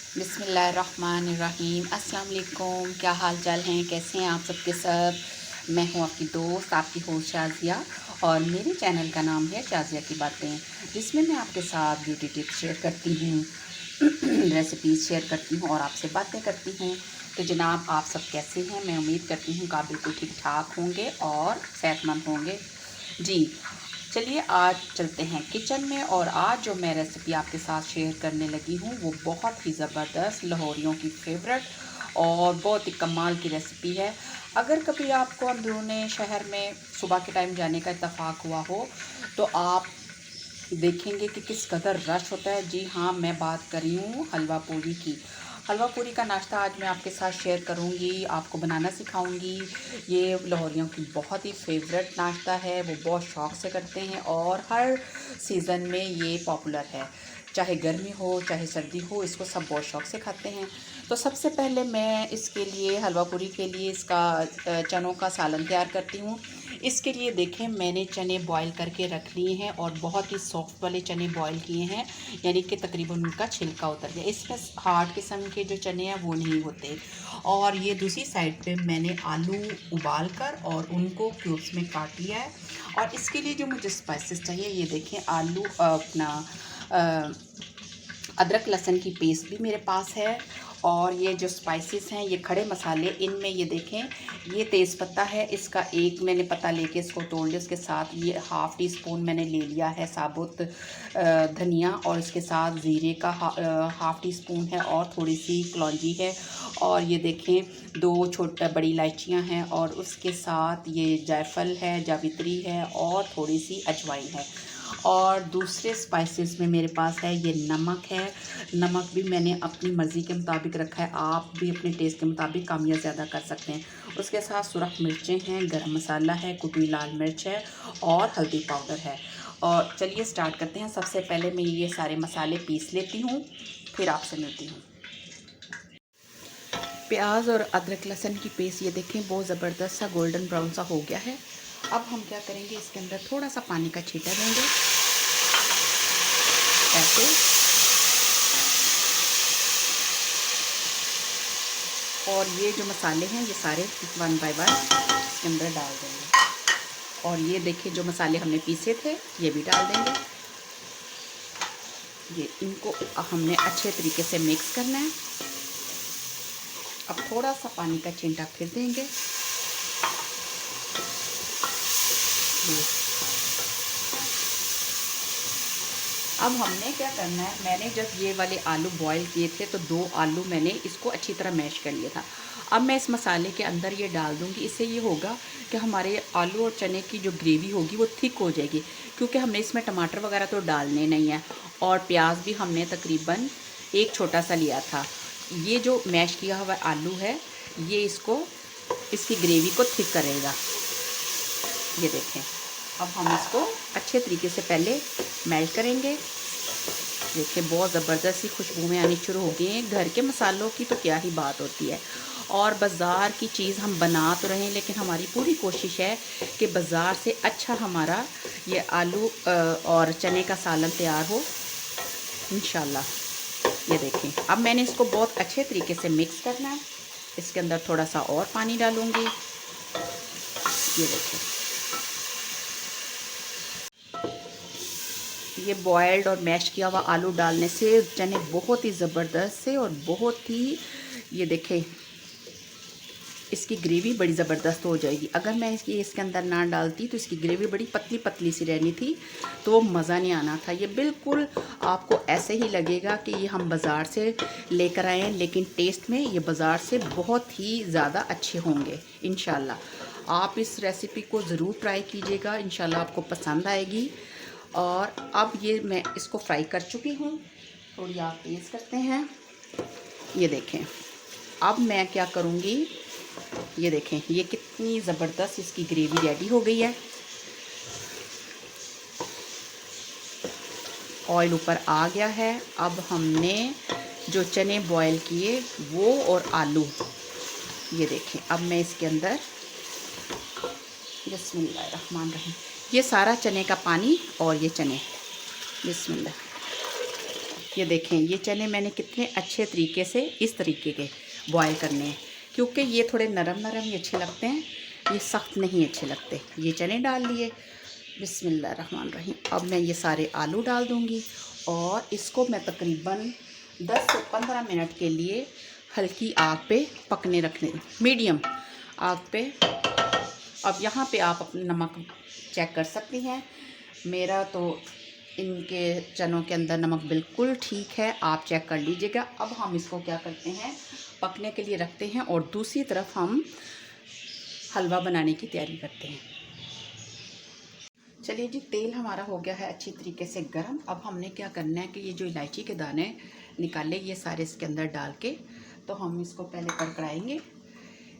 बिस्मिल्लाहिर्रहमानिर्रहीम। अस्सलाम वालेकुम। क्या हाल चाल हैं, कैसे हैं आप सबके सब। मैं हूं आपकी दोस्त, आपकी होस्ट शाज़िया, और मेरे चैनल का नाम है शाज़िया की बातें, जिसमें मैं आपके साथ ब्यूटी टिप्स शेयर करती हूँ, रेसिपीज़ शेयर करती हूँ और आपसे बातें करती हूँ। तो जनाब, आप सब कैसे हैं। मैं उम्मीद करती हूँ कि आप बिल्कुल ठीक ठाक होंगे और सेहतमंद होंगे। जी, चलिए आज चलते हैं किचन में। और आज जो मैं रेसिपी आपके साथ शेयर करने लगी हूँ वो बहुत ही ज़बरदस्त लाहौरियों की फेवरेट और बहुत ही कमाल की रेसिपी है। अगर कभी आपको अंदरूनी शहर में सुबह के टाइम जाने का इत्तेफाक हुआ हो तो आप देखेंगे कि किस कदर रश होता है। जी हाँ, मैं बात कर रही हूँ हलवा पूरी की। हलवा पूरी का नाश्ता आज मैं आपके साथ शेयर करूँगी, आपको बनाना सिखाऊंगी। ये लाहौरियों की बहुत ही फेवरेट नाश्ता है, वो बहुत शौक़ से करते हैं और हर सीज़न में ये पॉपुलर है। चाहे गर्मी हो चाहे सर्दी हो, इसको सब बहुत शौक़ से खाते हैं। तो सबसे पहले मैं इसके लिए हलवा पूरी के लिए इसका चनों का सालन तैयार करती हूँ। इसके लिए देखें, मैंने चने बॉईल करके रख लिए हैं और बहुत ही सॉफ्ट वाले चने बॉईल किए हैं, यानी कि तकरीबन उनका छिलका उतर गया। इसमें हार्ड किस्म के जो चने हैं वो नहीं होते। और ये दूसरी साइड पे मैंने आलू उबाल कर और उनको क्यूब्स में काट लिया है। और इसके लिए जो मुझे स्पाइसेस चाहिए, ये देखें, आलू अपना अदरक लहसुन की पेस्ट भी मेरे पास है। और ये जो स्पाइसेस हैं, ये खड़े मसाले, इनमें ये देखें, ये तेज़पत्ता है, इसका एक मैंने पत्ता लेके इसको तोड़ लिया। उसके साथ ये हाफ़ टी स्पून मैंने ले लिया है साबुत धनिया, और इसके साथ ज़ीरे का हाफ़ टी स्पून है और थोड़ी सी कलौंजी है। और ये देखें, दो बड़ी इलायचियाँ हैं और उसके साथ ये जायफल है, जावित्री है और थोड़ी सी अजवाइन है। और दूसरे स्पाइसेस में मेरे पास है ये नमक है। नमक भी मैंने अपनी मर्ज़ी के मुताबिक रखा है, आप भी अपने टेस्ट के मुताबिक कम या ज़्यादा कर सकते हैं। उसके साथ सुरख मिर्चें हैं, गरम मसाला है, कुटी लाल मिर्च है और हल्दी पाउडर है। और चलिए स्टार्ट करते हैं। सबसे पहले मैं ये सारे मसाले पीस लेती हूँ, फिर आपसे मिलती हूँ। प्याज और अदरक लहसुन की पेस्ट ये देखें बहुत ज़बरदस्त सा गोल्डन ब्राउन सा हो गया है। अब हम क्या करेंगे, इसके अंदर थोड़ा सा पानी का छींटा देंगे ऐसे। और ये जो मसाले हैं ये सारे वन बाय वन इसके अंदर डाल देंगे। और ये देखिए, जो मसाले हमने पीसे थे ये भी डाल देंगे। ये इनको हमने अच्छे तरीके से मिक्स करना है। अब थोड़ा सा पानी का छींटा फिर देंगे। अब हमने क्या करना है, मैंने जब ये वाले आलू बॉईल किए थे तो 2 आलू मैंने इसको अच्छी तरह मैश कर लिया था। अब मैं इस मसाले के अंदर ये डाल दूँगी। इससे ये होगा कि हमारे आलू और चने की जो ग्रेवी होगी वो थिक हो जाएगी, क्योंकि हमने इसमें टमाटर वगैरह तो डालने नहीं है। और प्याज भी हमने तकरीबन एक छोटा सा लिया था। ये जो मैश किया हुआ आलू है ये इसकी ग्रेवी को थिक करेगा। ये देखें, अब हम इसको अच्छे तरीके से पहले मेल्ट करेंगे। देखिए, बहुत ज़बरदस्त सी खुशबुएँ आनी शुरू हो गई हैं। घर के मसालों की तो क्या ही बात होती है। और बाज़ार की चीज़ हम बना तो रहे हैं, लेकिन हमारी पूरी कोशिश है कि बाज़ार से अच्छा हमारा ये आलू और चने का सालन तैयार हो इंशाल्लाह। ये देखें, अब मैंने इसको बहुत अच्छे तरीके से मिक्स करना है। इसके अंदर थोड़ा सा और पानी डालूँगी। ये देखें, ये बॉयल्ड और मैश किया हुआ आलू डालने से चने बहुत ही ज़बरदस्त से और बहुत ही, ये देखें, इसकी ग्रेवी बड़ी ज़बरदस्त हो जाएगी। अगर मैं इसके अंदर ना डालती तो इसकी ग्रेवी बड़ी पतली पतली सी रहनी थी, तो वो मज़ा नहीं आना था। ये बिल्कुल आपको ऐसे ही लगेगा कि ये हम बाज़ार से लेकर आए हैं, लेकिन टेस्ट में ये बाज़ार से बहुत ही ज़्यादा अच्छे होंगे इंशाल्लाह। आप इस रेसिपी को ज़रूर ट्राई कीजिएगा, इंशाल्लाह आपको पसंद आएगी। और अब ये मैं इसको फ्राई कर चुकी हूँ, थोड़ी आप तेज़ करते हैं। ये देखें, अब मैं क्या करूँगी, ये देखें, ये कितनी ज़बरदस्त इसकी ग्रेवी रेडी हो गई है। ऑयल ऊपर आ गया है। अब हमने जो चने बॉईल किए वो और आलू, ये देखें, अब मैं इसके अंदर बिस्मिल्लाहिर्रहमानिर्रहीम, ये सारा चने का पानी और ये चने, बिस्मिल्लाह, ये देखें, ये चने मैंने कितने अच्छे तरीके से इस तरीके के बॉयल करने हैं, क्योंकि ये थोड़े नरम नरम ही अच्छे लगते हैं, ये सख्त नहीं अच्छे लगते। ये चने डाल लिए, बिस्मिल्लाहिर्रहमानिर्रहीम। अब मैं ये सारे आलू डाल दूँगी और इसको मैं तकरीबन 10 से 15 मिनट के लिए हल्की आग पे पकने रखने, मीडियम आग पे। अब यहाँ पे आप अपना नमक चेक कर सकती हैं। मेरा तो इनके चनों के अंदर नमक बिल्कुल ठीक है, आप चेक कर लीजिएगा। अब हम इसको क्या करते हैं, पकने के लिए रखते हैं और दूसरी तरफ हम हलवा बनाने की तैयारी करते हैं। चलिए जी, तेल हमारा हो गया है अच्छी तरीके से गर्म। अब हमने क्या करना है कि ये जो इलायची के दाने निकाले, ये सारे इसके अंदर डाल के तो हम इसको पहले कड़कड़ाएंगे।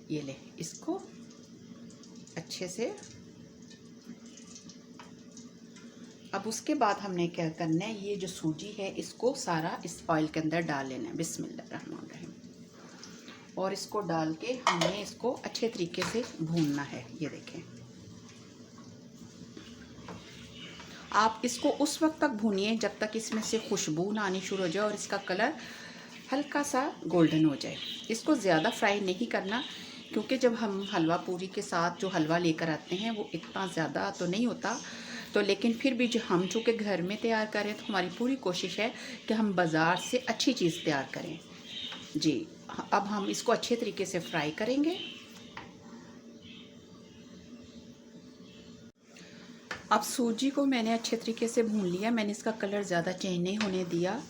ये ले, इसको अच्छे से। अब उसके बाद हमने क्या करना है, ये जो सूजी है इसको सारा इस ऑयल के अंदर डाल लेना है, बिस्मिल्लाहिर्रहमानिर्रहीम। और इसको डाल के हमने इसको अच्छे तरीके से भूनना है। ये देखें, आप इसको उस वक्त तक भूनिए जब तक इसमें से खुशबू ना आनी शुरू हो जाए और इसका कलर हल्का सा गोल्डन हो जाए। इसको ज़्यादा फ्राई नहीं करना, क्योंकि जब हम हलवा पूरी के साथ जो हलवा लेकर आते हैं वो इतना ज़्यादा तो नहीं होता, तो लेकिन फिर भी जो हम चूँकि घर में तैयार करें तो हमारी पूरी कोशिश है कि हम बाज़ार से अच्छी चीज़ तैयार करें जी। अब हम इसको अच्छे तरीके से फ्राई करेंगे। अब सूजी को मैंने अच्छे तरीके से भून लिया, मैंने इसका कलर ज़्यादा चेंज नहीं होने दिया।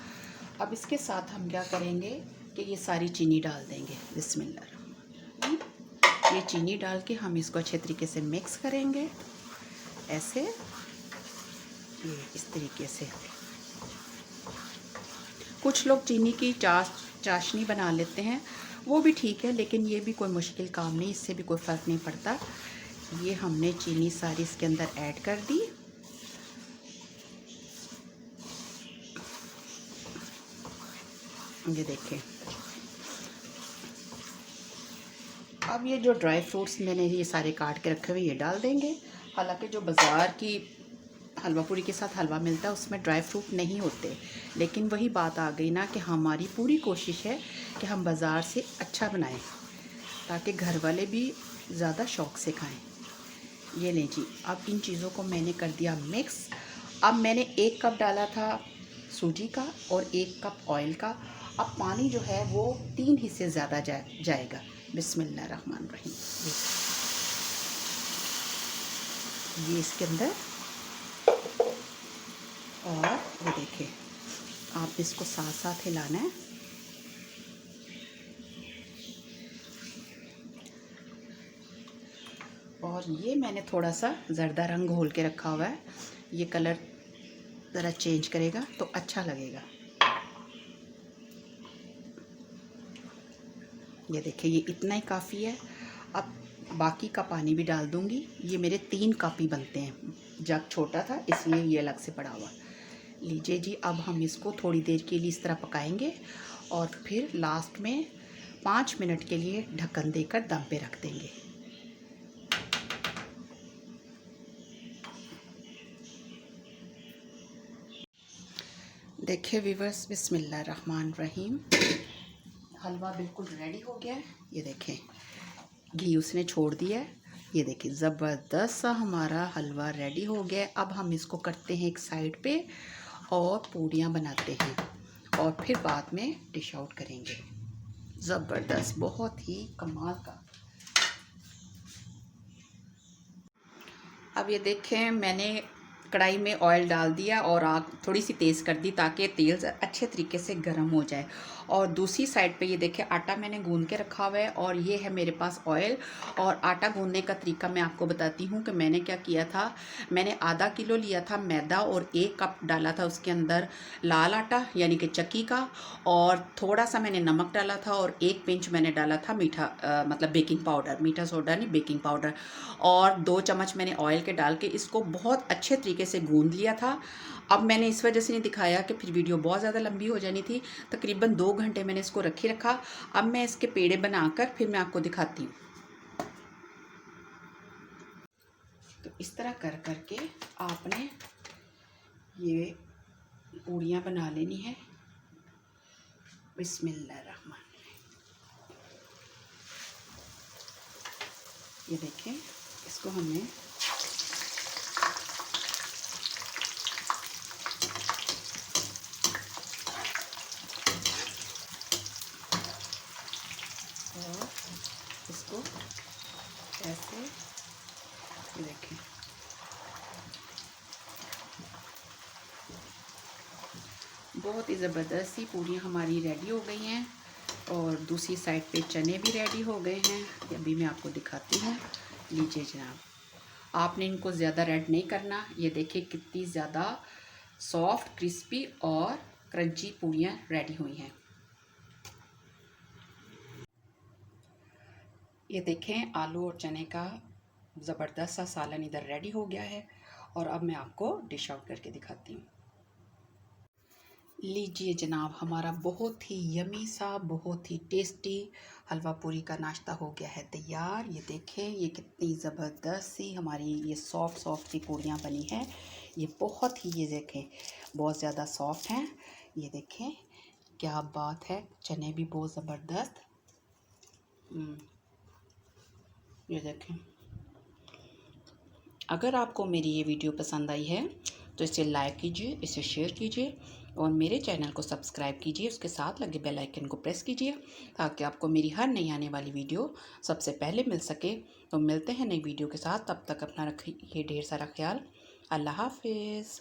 अब इसके साथ हम क्या करेंगे कि ये सारी चीनी डाल देंगे, बिस्मिल्लाह। ये चीनी डाल के हम इसको अच्छे तरीके से मिक्स करेंगे, ऐसे, ये इस तरीके से। कुछ लोग चीनी की चाशनी बना लेते हैं, वो भी ठीक है, लेकिन ये भी कोई मुश्किल काम नहीं, इससे भी कोई फ़र्क नहीं पड़ता। ये हमने चीनी सारी इसके अंदर ऐड कर दी। ये देखें, अब ये जो ड्राई फ्रूट्स मैंने ये सारे काट के रखे हुए ये डाल देंगे। हालांकि जो बाज़ार की हलवा पूरी के साथ हलवा मिलता है उसमें ड्राई फ्रूट नहीं होते, लेकिन वही बात आ गई ना कि हमारी पूरी कोशिश है कि हम बाज़ार से अच्छा बनाएं ताकि घर वाले भी ज़्यादा शौक़ से खाएं। ये लें जी, अब इन चीज़ों को मैंने कर दिया मिक्स। अब मैंने 1 कप डाला था सूजी का और 1 कप ऑयल का। अब पानी जो है वो 3 हिस्से ज़्यादा जाएगा, बिस्मिल्लाहिर्रहमानिर्रहीम। ये इसके अंदर, और ये देखिए, आप इसको साथ साथ हिलाना है। और ये मैंने थोड़ा सा ज़र्दा रंग घोल के रखा हुआ है, ये कलर ज़रा चेंज करेगा तो अच्छा लगेगा। ये देखिए, ये इतना ही काफ़ी है। अब बाकी का पानी भी डाल दूँगी। ये मेरे 3 कप ही बनते हैं, जग छोटा था इसलिए ये अलग से पड़ा हुआ। लीजिए जी, अब हम इसको थोड़ी देर के लिए इस तरह पकाएंगे और फिर लास्ट में 5 मिनट के लिए ढक्कन देकर दम पे रख देंगे। देखिए व्यूअर्स, बिस्मिल्लाहिर्रहमानिर्रहीम, हलवा बिल्कुल रेडी हो गया है। ये देखें, घी उसने छोड़ दिया है। ये देखिए, ज़बरदस्त सा हमारा हलवा रेडी हो गया है। अब हम इसको करते हैं एक साइड पे और पूड़ियाँ बनाते हैं और फिर बाद में डिश आउट करेंगे। ज़बरदस्त, बहुत ही कमाल का। अब ये देखें, मैंने कढ़ाई में ऑयल डाल दिया और आग थोड़ी सी तेज़ कर दी ताकि तेल अच्छे तरीके से गर्म हो जाए। और दूसरी साइड पे ये देखें, आटा मैंने गूंद के रखा हुआ है और ये है मेरे पास ऑयल। और आटा गूंदने का तरीका मैं आपको बताती हूँ कि मैंने क्या किया था। मैंने आधा किलो लिया था मैदा और 1 कप डाला था उसके अंदर लाल आटा यानी कि चक्की का, और थोड़ा सा मैंने नमक डाला था और 1 पिंच मैंने डाला था मीठा मतलब बेकिंग पाउडर, मीठा सोडा नहीं, बेकिंग पाउडर। और 2 चम्मच मैंने ऑयल के डाल के इसको बहुत अच्छे तरीके से गूंद लिया था। अब मैंने इस वजह से नहीं दिखाया कि फिर वीडियो बहुत ज़्यादा लंबी हो जानी थी। तकरीबन 2 घंटे मैंने इसको रखा। अब मैं इसके पेड़े बनाकर फिर मैं आपको दिखाती हूँ। तो इस तरह कर करके आपने ये पूड़ियाँ बना लेनी है। बिस्मिल्लाहिर्रहमान। ये देखें, इसको हमने और इसको ऐसे, ये देखें, बहुत ही ज़बरदस्त सी पूरियाँ हमारी रेडी हो गई हैं और दूसरी साइड पे चने भी रेडी हो गए हैं। ये अभी मैं आपको दिखाती हूँ। लीजिए जनाब, आपने इनको ज़्यादा रेड नहीं करना। ये देखिए कितनी ज़्यादा सॉफ्ट, क्रिस्पी और क्रंची पूरियाँ रेडी हुई हैं। ये देखें, आलू और चने का ज़बरदस्त सा सालन इधर रेडी हो गया है और अब मैं आपको डिश आउट करके दिखाती हूँ। लीजिए जनाब, हमारा बहुत ही यमी सा, बहुत ही टेस्टी हलवा पूरी का नाश्ता हो गया है तैयार। ये देखें, ये कितनी ज़बरदस्त सी हमारी ये सॉफ्ट सी पूरियाँ बनी हैं। ये बहुत ही, ये देखें, बहुत ज़्यादा सॉफ्ट हैं। ये देखें क्या बात है, चने भी बहुत ज़बरदस्त। ये देखें, अगर आपको मेरी ये वीडियो पसंद आई है तो इसे लाइक कीजिए, इसे शेयर कीजिए और मेरे चैनल को सब्सक्राइब कीजिए। उसके साथ लगे बेल आइकन को प्रेस कीजिए ताकि आपको मेरी हर नई आने वाली वीडियो सबसे पहले मिल सके। तो मिलते हैं नई वीडियो के साथ, तब तक अपना रखिए ढेर सारा ख्याल। अल्लाह हाफिज़।